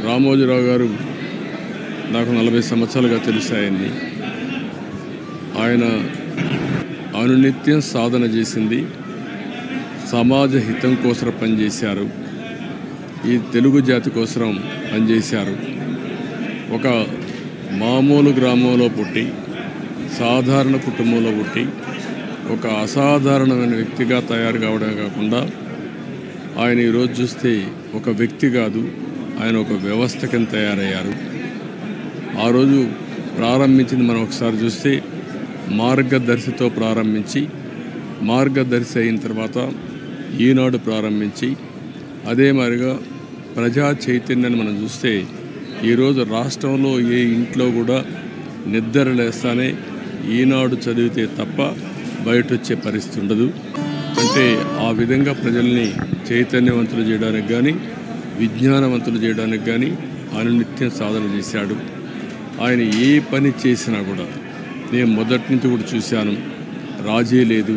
రామోజీరావు గారు నాకు 40 సంవత్సరాలుగా తెలిసాయని. ఆయన అనునిత్యం సాధన చేసింది, సమాజ హితం కోసం పనిచేశారు, ఈ తెలుగు జాతి కోసం పనిచేశారు. ఒక మామూలు గ్రామంలో పుట్టి, సాధారణ కుటుంబంలో పుట్టి, ఒక అసాధారణమైన వ్యక్తిగా తయారు కావడమే కాకుండా ఆయన ఈరోజు చూస్తే ఒక వ్యక్తి కాదు, ఆయన ఒక వ్యవస్థ కింద తయారయ్యారు. ఆ రోజు ప్రారంభించింది మనం ఒకసారి చూస్తే మార్గదర్శితో ప్రారంభించి, మార్గదర్శి అయిన తర్వాత ఈనాడు ప్రారంభించి, అదే మాదిరిగా ప్రజా చైతన్యాన్ని మనం చూస్తే ఈరోజు రాష్ట్రంలో ఏ ఇంట్లో కూడా నిద్ర లేస్తానే ఈనాడు చదివితే తప్ప బయట వచ్చే పరిస్థితి ఉండదు. అంటే ఆ విధంగా ప్రజల్ని చైతన్యవంతులు చేయడానికి కానీ, విజ్ఞానవంతులు చేయడానికి కానీ అనునిత్యం సాధన చేశాడు. ఆయన ఏ పని చేసినా కూడా నేను మొదటి నుంచి కూడా చూశాను, రాజీ లేదు.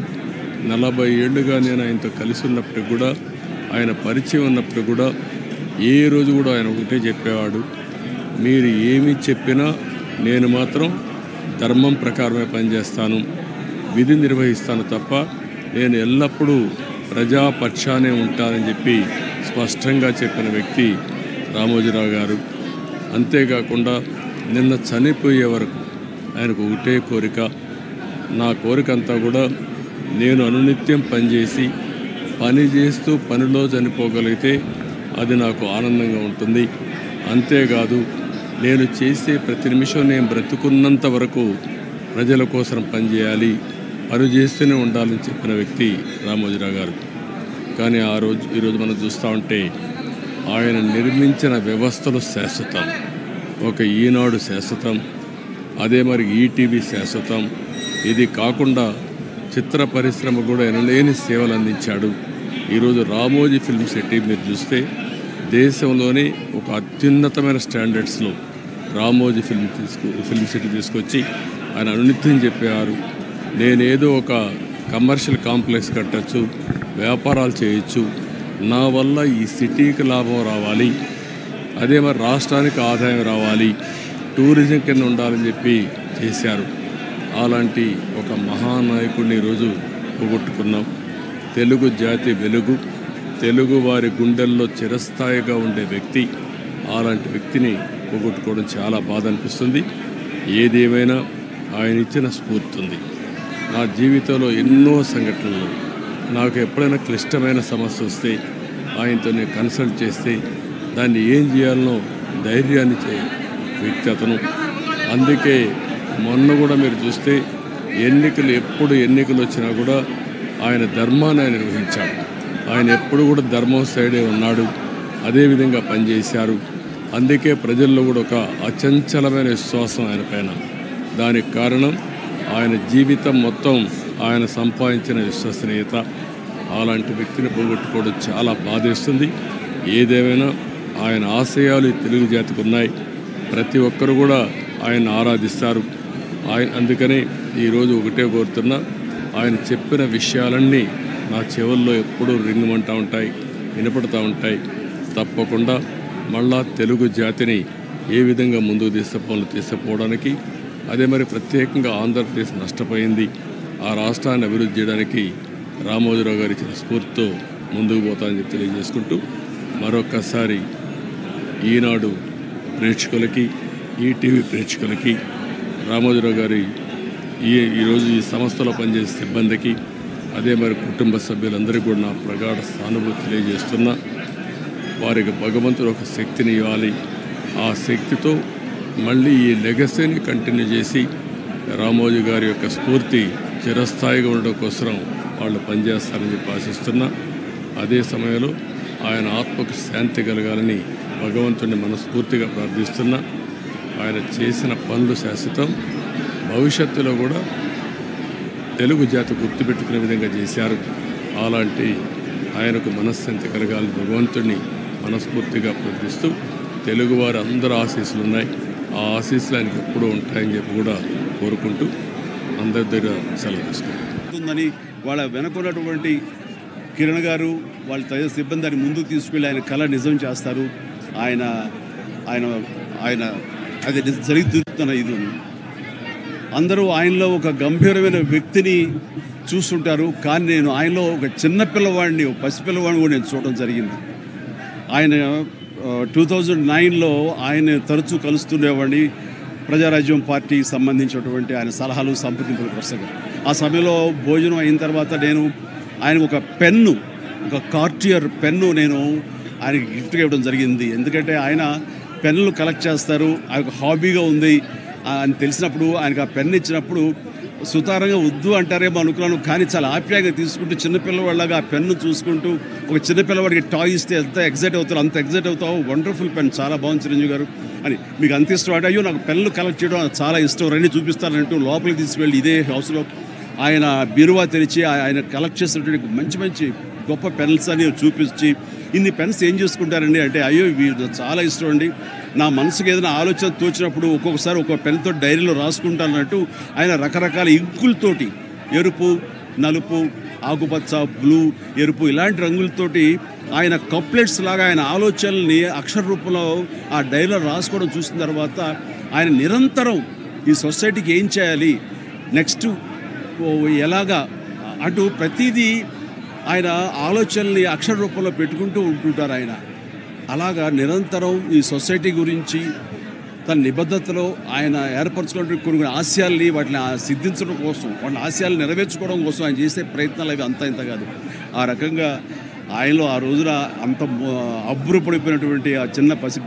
40 ఏళ్ళుగా నేను ఆయనతో కలిసి ఉన్నప్పటికి కూడా, ఆయన పరిచయం ఉన్నప్పుడు కూడా ఏ రోజు కూడా ఆయన ఒకటే చెప్పేవాడు, మీరు ఏమి చెప్పినా నేను మాత్రం ధర్మం ప్రకారమే పనిచేస్తాను, విధి నిర్వహిస్తాను తప్ప నేను ఎల్లప్పుడూ ప్రజాపక్షానే ఉంటానని చెప్పి స్పష్టంగా చెప్పిన వ్యక్తి రామోజీరావు గారు. అంతేకాకుండా నిన్న చనిపోయే వరకు ఆయనకు ఒకటే కోరిక, నా కోరిక అంతా కూడా నేను అనునిత్యం పనిచేసి పని చేస్తూ పనిలో చనిపోగలిగితే అది నాకు ఆనందంగా ఉంటుంది. అంతేకాదు నేను చేసే ప్రతి నిమిషం నేను బ్రతుకున్నంత వరకు ప్రజల కోసం పనిచేయాలి, పని చేస్తూనే ఉండాలని చెప్పిన వ్యక్తి రామోజీరావు గారు. కానీ ఈరోజు మనం చూస్తూ ఉంటే ఆయన నిర్మించిన వ్యవస్థలు శాశ్వతం. ఒక ఈనాడు శాశ్వతం, అదే మరి ఈటీవీ శాశ్వతం. ఇది కాకుండా చిత్ర పరిశ్రమ కూడా ఎనలేని సేవలు అందించాడు. ఈరోజు రామోజీ ఫిల్మ్ సిటీ మీరు చూస్తే దేశంలోనే ఒక అత్యున్నతమైన స్టాండర్డ్స్లో రామోజీ ఫిల్మ్ సిటీ తీసుకొచ్చి ఆయన అనునిత్యం చెప్పేవారు, నేనేదో ఒక కమర్షియల్ కాంప్లెక్స్ కట్టచ్చు, వ్యాపారాలు చేయొచ్చు, నా వల్ల ఈ సిటీకి లాభం రావాలి, అదే మరి రాష్ట్రానికి ఆదాయం రావాలి, టూరిజం కింద ఉండాలని చెప్పి చేశారు. అలాంటి ఒక మహానాయకుడిని ఈరోజు పోగొట్టుకున్నాం. తెలుగు జాతి వెలుగు, తెలుగు వారి గుండెల్లో చిరస్థాయిగా ఉండే వ్యక్తి, అలాంటి వ్యక్తిని పోగొట్టుకోవడం చాలా బాధ అనిపిస్తుంది. ఏదేమైనా ఆయన ఇచ్చిన స్ఫూర్తి ఉంది. నా జీవితంలో ఎన్నో సంఘటనలు, నాకు ఎప్పుడైనా క్లిష్టమైన సమస్య వస్తే ఆయనతో నేను కన్సల్ట్ చేస్తే దాన్ని ఏం చేయాలనో ధైర్యాన్ని ఇచ్చే వ్యక్తి అతను. అందుకే మొన్న కూడా మీరు చూస్తే ఎప్పుడు ఎన్నికలు వచ్చినా కూడా ఆయన ధర్మాన్ని ఆయన నిర్వహించాడు. ఆయన ఎప్పుడు కూడా ధర్మం సైడే ఉన్నాడు, అదేవిధంగా పనిచేశారు. అందుకే ప్రజల్లో కూడా ఒక అచంచలమైన విశ్వాసం ఆయన పైన. దానికి కారణం ఆయన జీవితం మొత్తం ఆయన సంపాదించిన విశ్వసనీయత. అలాంటి వ్యక్తిని పోగొట్టుకోవడం చాలా బాధేస్తుంది. ఏదేమైనా ఆయన ఆశయాలు తెలుగు జాతికి ఉన్నాయి, ప్రతి ఒక్కరు కూడా ఆయన ఆరాధిస్తారు. అందుకనే ఈరోజు ఒకటే కోరుతున్నా, ఆయన చెప్పిన విషయాలన్నీ నా చెవుల్లో ఎప్పుడూ రింగుమంటూ ఉంటాయి, వినపడుతూ ఉంటాయి. తప్పకుండా మళ్ళా తెలుగు జాతిని ఏ విధంగా ముందుకు తీసుకుపోవడానికి, అదే మరి ప్రత్యేకంగా ఆంధ్రప్రదేశ్ నష్టపోయింది, ఆ రాష్ట్రాన్ని అభివృద్ధి చేయడానికి రామోజీరావు గారు ఇచ్చిన స్ఫూర్తితో ముందుకు పోతానని చెప్పి తెలియజేసుకుంటూ, మరొక్కసారి ఈనాడు ప్రేక్షకులకి, ఈటీవీ ప్రేక్షకులకి, రామోజీరావు గారి ఈరోజు ఈ సంస్థలో పనిచేసే సిబ్బందికి, అదే మరి కుటుంబ సభ్యులందరికీ కూడా నా ప్రగాఢ సానుభూతి తెలియజేస్తున్నా. వారికి భగవంతుడు ఒక శక్తిని ఇవ్వాలి, ఆ శక్తితో మళ్ళీ ఈ లెగసీని కంటిన్యూ చేసి రామోజీ గారి యొక్క స్ఫూర్తి చిరస్థాయిగా ఉండడం కోసం వాళ్ళు పనిచేస్తారని చెప్పి ఆశిస్తున్నా. అదే సమయంలో ఆయన ఆత్మకు శాంతి కలగాలని భగవంతుడిని మనస్ఫూర్తిగా ప్రార్థిస్తున్నా. ఆయన చేసిన పనులు శాశ్వతం, భవిష్యత్తులో కూడా తెలుగు జాతి గుర్తుపెట్టుకునే విధంగా చేశారు. అలాంటి ఆయనకు మనశ్శాంతి కలగాలని భగవంతుడిని మనస్ఫూర్తిగా ప్రార్థిస్తూ, తెలుగువారి అందరూ ఆశీస్సులు ఉన్నాయి, ఆ ఆశీస్సులు ఆయనకు ఎప్పుడూ ఉంటాయని చెప్పి కూడా కోరుకుంటూ అందరి దగ్గర సెలవు తీసుకుంటుందని వాళ్ళ వెనుకున్నటువంటి కిరణ్ గారు వాళ్ళ తదితర సిబ్బందిని ముందుకు తీసుకెళ్ళి ఆయన కళ నిజం చేస్తారు. ఆయన ఆయన ఆయన అది జరిగి తీరుతున్న ఇది ఉంది. అందరూ ఆయనలో ఒక గంభీరమైన వ్యక్తిని చూస్తుంటారు, కానీ నేను ఆయనలో ఒక చిన్నపిల్లవాడిని, ఒక పసిపిల్లవాడిని కూడా నేను చూడడం జరిగింది. ఆయన 2009లో ఆయన తరచూ కలుస్తుండేవాడిని. ప్రజారాజ్యం పార్టీకి సంబంధించినటువంటి ఆయన సలహాలు సంప్రదింపుల పుస్తకం. ఆ సమయంలో భోజనం అయిన తర్వాత నేను ఆయన ఒక పెన్ను, ఒక కార్టియర్ పెన్ను నేను ఆయనకి గిఫ్ట్గా ఇవ్వడం జరిగింది. ఎందుకంటే ఆయన పెన్నులు కలెక్ట్ చేస్తారు, ఆయనకు హాబీగా ఉంది అని తెలిసినప్పుడు ఆయనకు ఆ పెన్ను ఇచ్చినప్పుడు సుతారంగా వద్దు అంటారేమో అనుకున్నాను, కానీ చాలా ఆప్యాయంగా తీసుకుంటూ చిన్నపిల్లవాళ్ళగా ఆ పెన్ను చూసుకుంటూ, ఒక చిన్నపిల్లవాడికి టాయ్ ఇస్తే ఎంత ఎగ్జైట్ అవుతారు అంత ఎగ్జైట్ అవుతావు, వండర్ఫుల్ పెన్, చాలా బాగుంది చిరంజీవి గారు అని, మీకు అంత ఇష్టం అంటే, అయ్యో నాకు పెన్నులు కలెక్ట్ చేయడం చాలా ఇష్టం, రండి చూపిస్తానంటూ లోపలికి తీసుకువెళ్ళి ఇదే హౌస్లో ఆయన బీరువా తెరిచి ఆయన కలెక్ట్ చేసినటువంటి మంచి మంచి గొప్ప పెన్స్ అని చూపించి, ఇన్ని పెన్స్ ఏం చేసుకుంటారండి అంటే, అయ్యో ఇవి చాలా ఇష్టం అండి, నా మనసుకు ఏదైనా ఆలోచన తోచినప్పుడు ఒక్కొక్కసారి ఒక్కొక్క పెన్తో డైరీలో రాసుకుంటానన్నట్టు ఆయన రకరకాల ఇంకులతోటి, ఎరుపు, నలుపు, ఆకుపచ్చ, బ్లూ, ఎరుపు ఇలాంటి రంగులతోటి ఆయన కప్లెట్స్ లాగా ఆయన ఆలోచనల్ని అక్షర రూపంలో ఆ డైరీలో రాసుకోవడం చూసిన తర్వాత ఆయన నిరంతరం ఈ సొసైటీకి ఏం చేయాలి, నెక్స్ట్ ఎలాగా అటు ప్రతిదీ ఆయన ఆలోచనల్ని అక్షర రూపంలో పెట్టుకుంటూ ఉంటుంటారు. ఆయన అలాగా నిరంతరం ఈ సొసైటీ గురించి తన నిబద్ధతలో ఆయన ఏర్పరచుకున్న కొన్ని ఆశయాల్ని వాటిని సిద్ధించడం కోసం, వాటిని ఆశయాలు నెరవేర్చుకోవడం కోసం ఆయన చేసే ప్రయత్నాలు అవి అంతా ఇంత కాదు. ఆ రకంగా ఆయనలో ఆ రోజున అంత అబ్బురపడిపోయినటువంటి ఆ చిన్న పసి